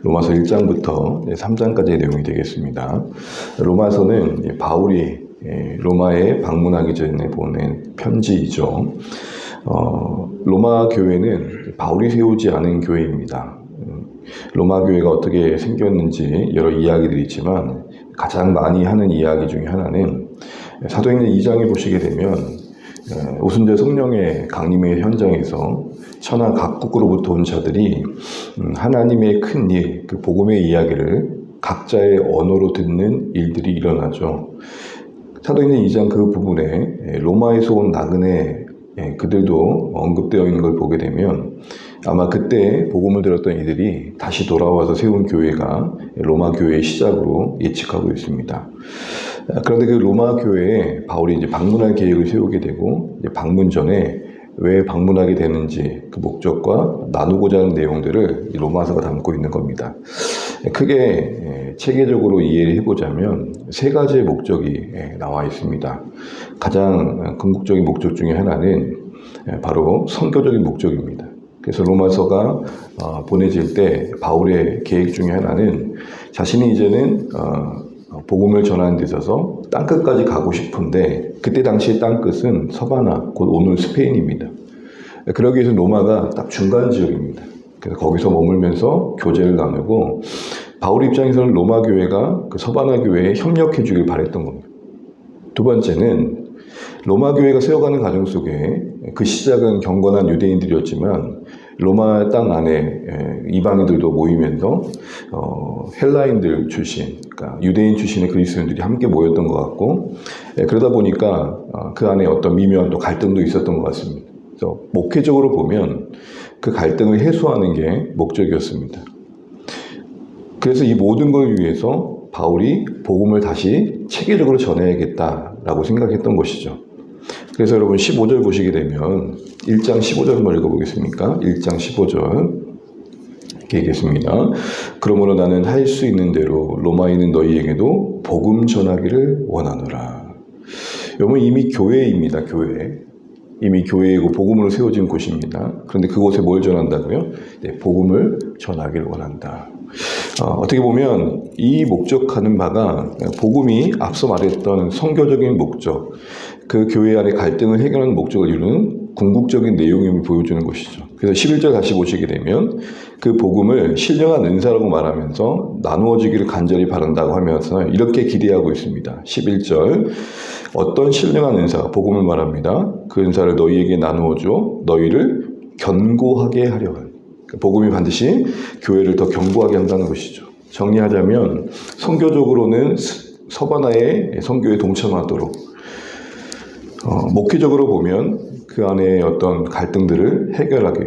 로마서 1장부터 3장까지의 내용이 되겠습니다. 로마서는 바울이 로마에 방문하기 전에 보낸 편지이죠. 로마 교회는 바울이 세우지 않은 교회입니다. 로마 교회가 어떻게 생겼는지 여러 이야기들이 있지만 가장 많이 하는 이야기 중에 하나는 사도행전 2장에 보시게 되면 오순절 성령의 강림의 현장에서 천하 각국으로부터 온 자들이 하나님의 큰 일, 그 복음의 이야기를 각자의 언어로 듣는 일들이 일어나죠. 사도행전 2장 그 부분에 로마에서 온 나그네 그들도 언급되어 있는 걸 보게 되면 아마 그때 복음을 들었던 이들이 다시 돌아와서 세운 교회가 로마 교회의 시작으로 예측하고 있습니다. 그런데 그 로마 교회에 바울이 이제 방문할 계획을 세우게 되고 이제 방문 전에 왜 방문하게 되는지 그 목적과 나누고자 하는 내용들을 로마서가 담고 있는 겁니다. 크게 체계적으로 이해를 해보자면 세 가지의 목적이 나와 있습니다. 가장 궁극적인 목적 중에 하나는 바로 선교적인 목적입니다. 그래서 로마서가 보내질 때 바울의 계획 중에 하나는 자신이 이제는 복음을 전하는 데 있어서 땅끝까지 가고 싶은데 그때 당시의 땅끝은 서바나, 곧 오늘 스페인입니다. 그러기 위해서 로마가 딱 중간 지역입니다. 그래서 거기서 머물면서 교제를 나누고 바울 입장에서는 로마 교회가 그 서바나 교회에 협력해 주길 바랬던 겁니다. 두 번째는 로마 교회가 세워가는 과정 속에 그 시작은 경건한 유대인들이었지만 로마 땅 안에 이방인들도 모이면서 헬라인들 출신, 그러니까 유대인 출신의 그리스도인들이 함께 모였던 것 같고 그러다 보니까 그 안에 어떤 미묘한 또 갈등도 있었던 것 같습니다. 그래서 목회적으로 보면 그 갈등을 해소하는 게 목적이었습니다. 그래서 이 모든 걸 위해서 바울이 복음을 다시 체계적으로 전해야겠다라고 생각했던 것이죠. 그래서 여러분 15절 보시게 되면 1장 15절 한번 읽어보겠습니까? 1장 15절 이렇게 읽겠습니다. 그러므로 나는 할 수 있는 대로 로마에 있는 너희에게도 복음 전하기를 원하노라. 여러분 이미 교회입니다. 교회. 이미 교회이고 복음으로 세워진 곳입니다. 그런데 그곳에 뭘 전한다고요? 네, 복음을 전하기를 원한다. 어떻게 보면 이 목적하는 바가 복음이 앞서 말했던 선교적인 목적, 그 교회 안의 갈등을 해결하는 목적을 이루는 궁극적인 내용임을 보여주는 것이죠. 그래서 11절 다시 보시게 되면 그 복음을 신령한 은사라고 말하면서 나누어지기를 간절히 바란다고 하면서 이렇게 기대하고 있습니다. 11절 어떤 신령한 은사가 복음을 말합니다. 그 은사를 너희에게 나누어줘 너희를 견고하게 하려 한 복음이 반드시 교회를 더 견고하게 한다는 것이죠. 정리하자면 선교적으로는 서바나의 선교에 동참하도록 목회적으로 보면 그 안에 어떤 갈등들을 해결하기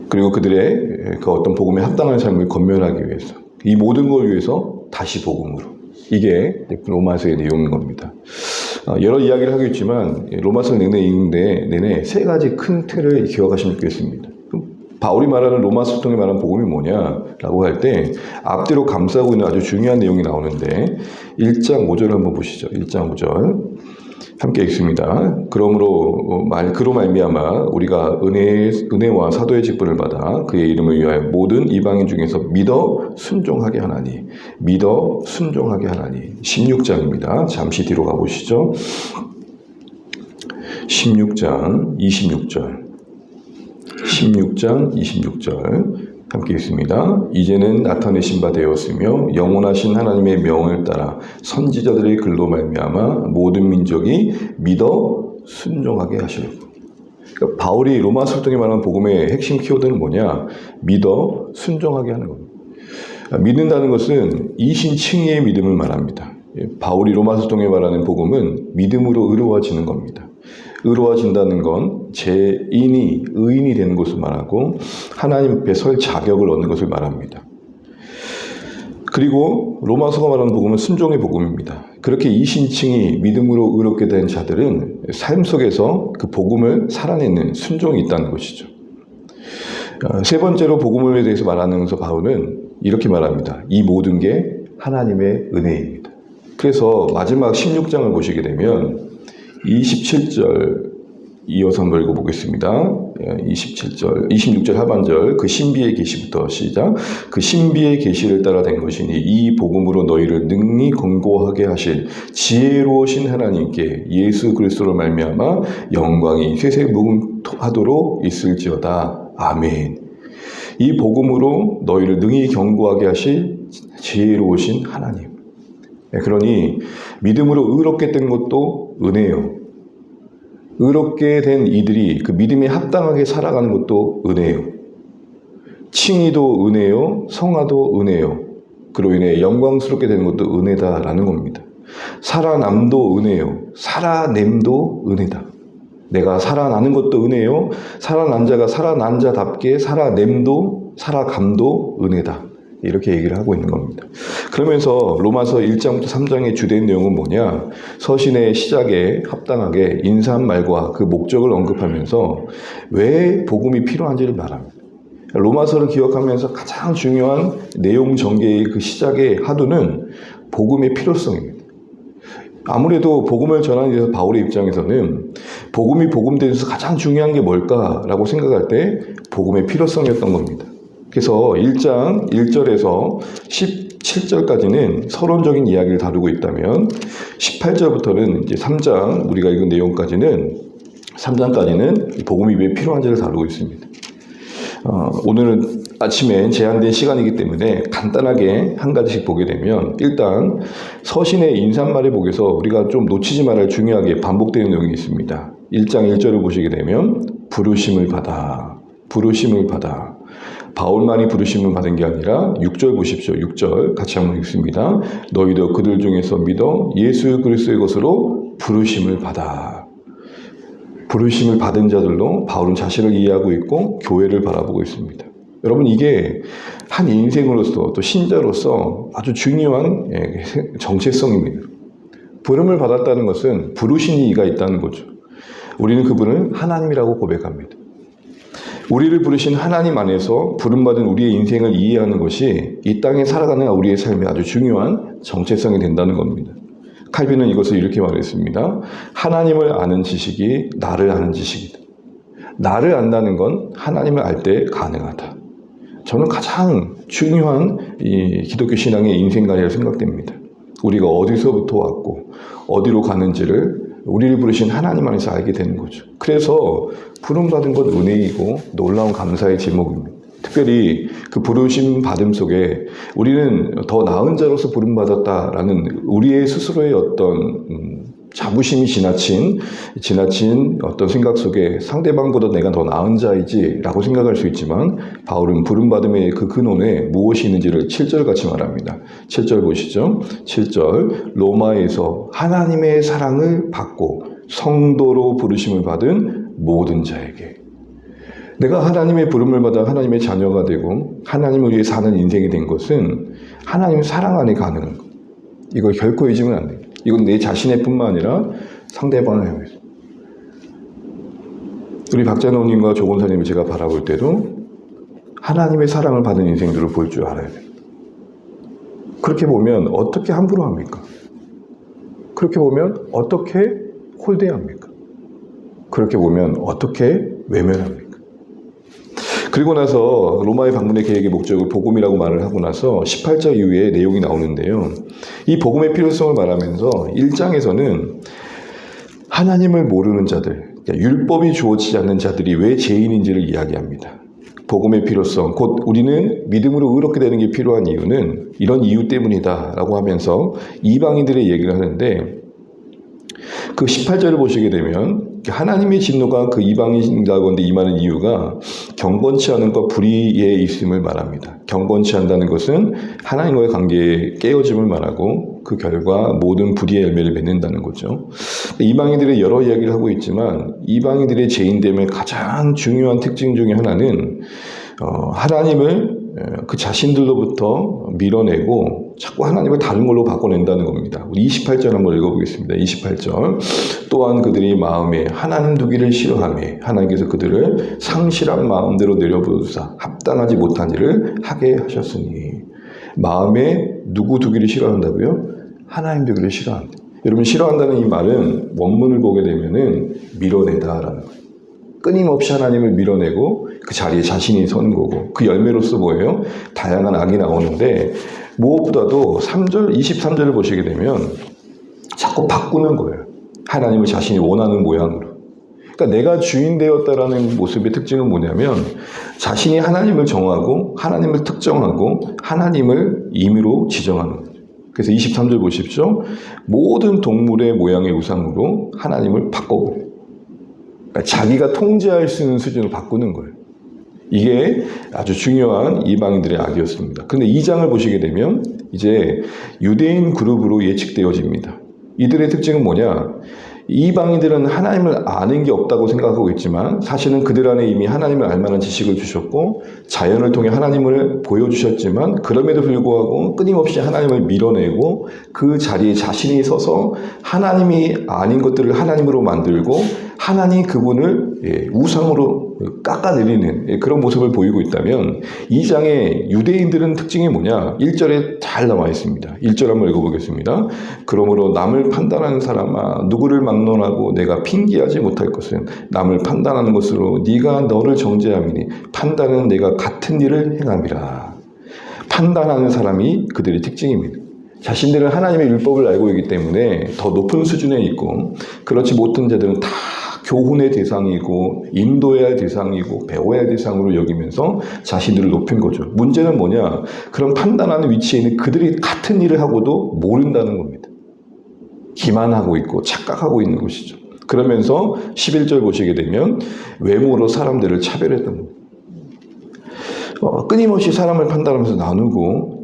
그리고 그들의 그 어떤 복음에 합당한 삶을 건면하기 위해서 이 모든 걸 위해서 다시 복음으로 이게 로마서의 내용인 겁니다. 여러 이야기를 하겠지만 로마서를 내내 세 가지 큰 틀을 기억하시면 좋겠습니다. 바울이 말하는 로마서 통해 말하는 복음이 뭐냐라고 할 때 앞뒤로 감싸고 있는 아주 중요한 내용이 나오는데 1장 5절을 한번 보시죠. 1장 5절 함께 읽습니다. 그러므로 그로 말미암아 우리가 은혜와 사도의 직분을 받아 그의 이름을 위하여 모든 이방인 중에서 믿어 순종하게 하나니 16장입니다. 잠시 뒤로 가보시죠. 16장 26절 함께 읽습니다. 이제는 나타내신 바 되었으며 영원하신 하나님의 명을 따라 선지자들의 글로 말미암아 모든 민족이 믿어 순종하게 하시려고. 그러니까 바울이 로마서 통해 말하는 복음의 핵심 키워드는 뭐냐? 믿어 순종하게 하는 겁니다. 믿는다는 것은 이신칭의의 믿음을 말합니다. 바울이 로마서 통해 말하는 복음은 믿음으로 의로워지는 겁니다. 의로워진다는 건 의인이 되는 것을 말하고 하나님 앞에 설 자격을 얻는 것을 말합니다. 그리고 로마서가 말하는 복음은 순종의 복음입니다. 그렇게 이신칭이 믿음으로 의롭게 된 자들은 삶 속에서 그 복음을 살아내는 순종이 있다는 것이죠. 세 번째로 복음에 대해서 말하면서 바울은 이렇게 말합니다. 이 모든 게 하나님의 은혜입니다. 그래서 마지막 16장을 보시게 되면 27절 이어서 한번 읽어보겠습니다. 26절 하반절 그 신비의 계시부터 시작. 그 신비의 계시를 따라 된 것이니 이 복음으로 너희를 능히 권고하게 하실 지혜로우신 하나님께 예수 그리스도로 말미암아 영광이 세세무궁하도록 있을지어다. 아멘. 이 복음으로 너희를 능히 경고하게 하실 지혜로우신 하나님. 그러니 믿음으로 의롭게 된 것도 은혜요. 의롭게 된 이들이 그 믿음에 합당하게 살아가는 것도 은혜요. 칭의도 은혜요. 성화도 은혜요. 그로 인해 영광스럽게 되는 것도 은혜다라는 겁니다. 살아남도 은혜요. 살아냄도 은혜다. 내가 살아나는 것도 은혜요. 살아난 자가 살아난 자답게 살아냄도 살아감도 은혜다. 이렇게 얘기를 하고 있는 겁니다. 그러면서 로마서 1장부터 3장의 주된 내용은 뭐냐? 서신의 시작에 합당하게 인사한 말과 그 목적을 언급하면서 왜 복음이 필요한지를 말합니다. 로마서를 기억하면서 가장 중요한 내용 전개의 그 시작의 하두는 복음의 필요성입니다. 아무래도 복음을 전하는 데서 바울의 입장에서는 복음이 복음되면서 가장 중요한 게 뭘까라고 생각할 때 복음의 필요성이었던 겁니다. 그래서 1장 1절에서 17절까지는 서론적인 이야기를 다루고 있다면 18절부터는 이제 3장 우리가 읽은 내용까지는 3장까지는 복음이 왜 필요한지를 다루고 있습니다. 오늘은 아침에 제한된 시간이기 때문에 간단하게 한 가지씩 보게 되면 일단 서신의 인사말의 복에서 우리가 좀 놓치지 말아야 중요하게 반복되는 내용이 있습니다. 1장 1절을 보시게 되면 부르심을 받아 바울만이 부르심을 받은 게 아니라 6절 보십시오. 6절 같이 한번 읽습니다. 너희도 그들 중에서 믿어 예수 그리스도의 것으로 부르심을 받아. 부르심을 받은 자들로 바울은 자신을 이해하고 있고 교회를 바라보고 있습니다. 여러분 이게 한 인생으로서 또 신자로서 아주 중요한 정체성입니다. 부름을 받았다는 것은 부르신 이가 있다는 거죠. 우리는 그분을 하나님이라고 고백합니다. 우리를 부르신 하나님 안에서 부름받은 우리의 인생을 이해하는 것이 이 땅에 살아가는 우리의 삶의 아주 중요한 정체성이 된다는 겁니다. 칼빈은 이것을 이렇게 말했습니다. 하나님을 아는 지식이 나를 아는 지식이다. 나를 안다는 건 하나님을 알 때 가능하다. 저는 가장 중요한 이 기독교 신앙의 인생관이라고 생각됩니다. 우리가 어디서부터 왔고 어디로 가는지를 우리를 부르신 하나님 안에서 알게 되는 거죠. 그래서 부름받은 건 은혜이고 놀라운 감사의 제목입니다. 특별히 그 부르심 받음 속에 우리는 더 나은 자로서 부름받았다라는 우리의 스스로의 어떤 자부심이 지나친 어떤 생각 속에 상대방보다 내가 더 나은 자이지 라고 생각할 수 있지만 바울은 부름받음의 그 근원에 무엇이 있는지를 7절 같이 말합니다. 7절 보시죠. 7절 로마에서 하나님의 사랑을 받고 성도로 부르심을 받은 모든 자에게 내가 하나님의 부름을 받아 하나님의 자녀가 되고 하나님을 위해 사는 인생이 된 것은 하나님의 사랑 안에 가능한 것. 이걸 결코 잊으면 안 돼요. 이건 내 자신의 뿐만 아니라 상대방을 향해서. 우리 박찬호님과 조건사님을 제가 바라볼 때도 하나님의 사랑을 받은 인생들을 볼 줄 알아야 돼요. 그렇게 보면 어떻게 함부로 합니까? 그렇게 보면 어떻게 홀대합니까? 그렇게 보면 어떻게 외면합니까? 그리고 나서 로마의 방문의 계획의 목적을 복음이라고 말을 하고 나서 18절 이후에 내용이 나오는데요. 이 복음의 필요성을 말하면서 1장에서는 하나님을 모르는 자들, 율법이 주어지지 않는 자들이 왜 죄인인지를 이야기합니다. 복음의 필요성, 곧 우리는 믿음으로 의롭게 되는 게 필요한 이유는 이런 이유 때문이다 라고 하면서 이방인들의 얘기를 하는데 그 18절을 보시게 되면 하나님의 진노가 그 이방인 가운데 임하는 이유가 경건치 않은 것 불의에 있음을 말합니다. 경건치 않다는 것은 하나님과의 관계에 깨어짐을 말하고 그 결과 모든 불의의 열매를 맺는다는 거죠. 이방인들의 여러 이야기를 하고 있지만 이방인들의 죄인됨의 가장 중요한 특징 중에 하나는 하나님을 그 자신들로부터 밀어내고 자꾸 하나님을 다른 걸로 바꿔낸다는 겁니다. 우리 28절 한번 읽어보겠습니다. 28절 또한 그들이 마음에 하나님 두기를 싫어하며 하나님께서 그들을 상실한 마음대로 내려부으사 합당하지 못한 일을 하게 하셨으니 마음에 누구 두기를 싫어한다고요? 하나님 두기를 싫어한다. 여러분 싫어한다는 이 말은 원문을 보게 되면은 밀어내다라는 거예요. 끊임없이 하나님을 밀어내고 그 자리에 자신이 서는 거고, 그 열매로서 뭐예요? 다양한 악이 나오는데, 무엇보다도 3절, 23절을 보시게 되면 자꾸 바꾸는 거예요. 하나님을 자신이 원하는 모양으로. 그러니까 내가 주인 되었다라는 모습의 특징은 뭐냐면, 자신이 하나님을 정하고 하나님을 특정하고 하나님을 임의로 지정하는 거죠. 그래서 23절 보십시오. 모든 동물의 모양의 우상으로 하나님을 바꿔버려요. 그러니까 자기가 통제할 수 있는 수준으로 바꾸는 거예요. 이게 아주 중요한 이방인들의 악이었습니다. 그런데 2장을 보시게 되면 이제 유대인 그룹으로 예측되어집니다. 이들의 특징은 뭐냐? 이방인들은 하나님을 아는 게 없다고 생각하고 있지만 사실은 그들 안에 이미 하나님을 알 만한 지식을 주셨고 자연을 통해 하나님을 보여주셨지만 그럼에도 불구하고 끊임없이 하나님을 밀어내고 그 자리에 자신이 서서 하나님이 아닌 것들을 하나님으로 만들고 하나님 그분을 우상으로 깎아내리는 그런 모습을 보이고 있다면, 이 장의 유대인들은 특징이 뭐냐? 1절에 잘 나와 있습니다. 1절 한번 읽어보겠습니다. 그러므로 남을 판단하는 사람아, 누구를 막론하고 내가 핑계하지 못할 것은 남을 판단하는 것으로 네가 너를 정죄함이니 판단은 내가 같은 일을 행함이라. 판단하는 사람이 그들의 특징입니다. 자신들은 하나님의 율법을 알고 있기 때문에 더 높은 수준에 있고, 그렇지 못한 자들은 다 교훈의 대상이고 인도해야 할 대상이고 배워야 할 대상으로 여기면서 자신들을 높인 거죠. 문제는 뭐냐? 그런 판단하는 위치에 있는 그들이 같은 일을 하고도 모른다는 겁니다. 기만하고 있고 착각하고 있는 것이죠. 그러면서 11절 보시게 되면 외모로 사람들을 차별했던 겁니다. 끊임없이 사람을 판단하면서 나누고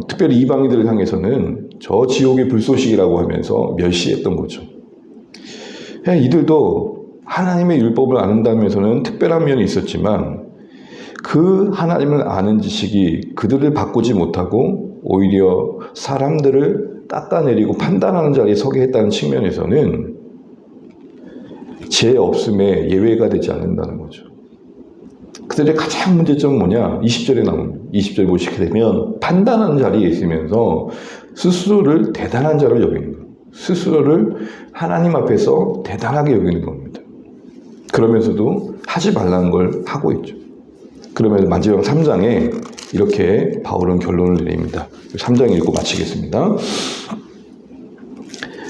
특별히 이방인들을 향해서는 저 지옥의 불쏘시기라고 하면서 멸시했던 거죠. 이들도 하나님의 율법을 안다면서는 특별한 면이 있었지만 그 하나님을 아는 지식이 그들을 바꾸지 못하고 오히려 사람들을 깎아내리고 판단하는 자리에 서게 했다는 측면에서는 죄 없음에 예외가 되지 않는다는 거죠. 그들의 가장 문제점은 뭐냐? 20절에 나옵니다. 20절 보시게 되면 판단하는 자리에 있으면서 스스로를 대단한 자로 여기는 거예요. 스스로를 하나님 앞에서 대단하게 여기는 겁니다. 그러면서도 하지 말라는 걸 하고 있죠. 그러면 마지막 3장에 이렇게 바울은 결론을 내립니다. 3장 읽고 마치겠습니다.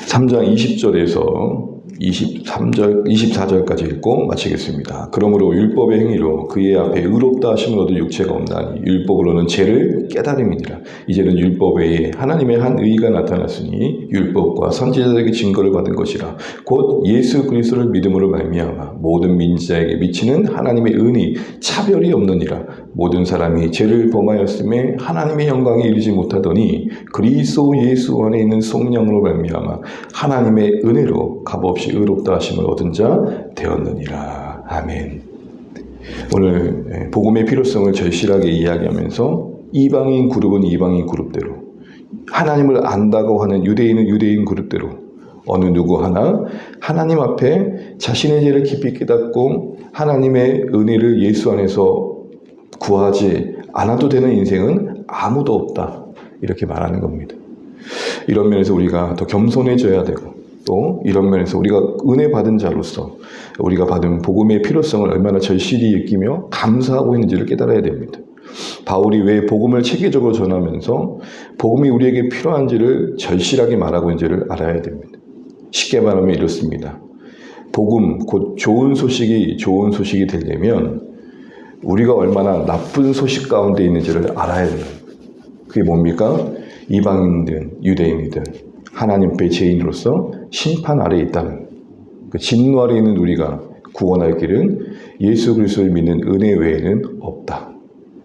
3장 20절에서 23절, 24절까지 읽고 마치겠습니다. 그러므로 율법의 행위로 그의 앞에 의롭다 하심을 얻을 육체가 없나니 율법으로는 죄를 깨달음이니라. 이제는 율법 외에 하나님의 한 의가 나타났으니 율법과 선지자들에게 증거를 받은 것이라. 곧 예수 그리스도를 믿음으로 말미암아 모든 민자에게 미치는 하나님의 은이 차별이 없느니라. 모든 사람이 죄를 범하였음에 하나님의 영광에 이르지 못하더니 그리스도 예수 안에 있는 성령으로 말미암아 하나님의 은혜로 값없이 의롭다 하심을 얻은 자 되었느니라. 아멘. 오늘 복음의 필요성을 절실하게 이야기하면서 이방인 그룹은 이방인 그룹대로, 하나님을 안다고 하는 유대인은 유대인 그룹대로 어느 누구 하나 하나님 앞에 자신의 죄를 깊이 깨닫고 하나님의 은혜를 예수 안에서 구하지 않아도 되는 인생은 아무도 없다, 이렇게 말하는 겁니다. 이런 면에서 우리가 더 겸손해져야 되고, 또 이런 면에서 우리가 은혜 받은 자로서 우리가 받은 복음의 필요성을 얼마나 절실히 느끼며 감사하고 있는지를 깨달아야 됩니다. 바울이 왜 복음을 체계적으로 전하면서 복음이 우리에게 필요한지를 절실하게 말하고 있는지를 알아야 됩니다. 쉽게 말하면 이렇습니다. 복음, 곧 좋은 소식이 되려면 우리가 얼마나 나쁜 소식 가운데 있는지를 알아야 됩니다. 그게 뭡니까? 이방인이든 유대인이든 하나님 앞에 죄인으로서 심판 아래에 있다는, 그 진노 아래에 있는 우리가 구원할 길은 예수 그리스도를 믿는 은혜 외에는 없다.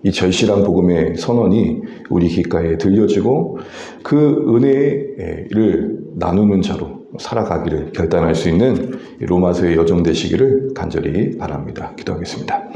이 절실한 복음의 선언이 우리 귓가에 들려지고 그 은혜를 나누는 자로 살아가기를 결단할 수 있는 로마서의 여정 되시기를 간절히 바랍니다. 기도하겠습니다.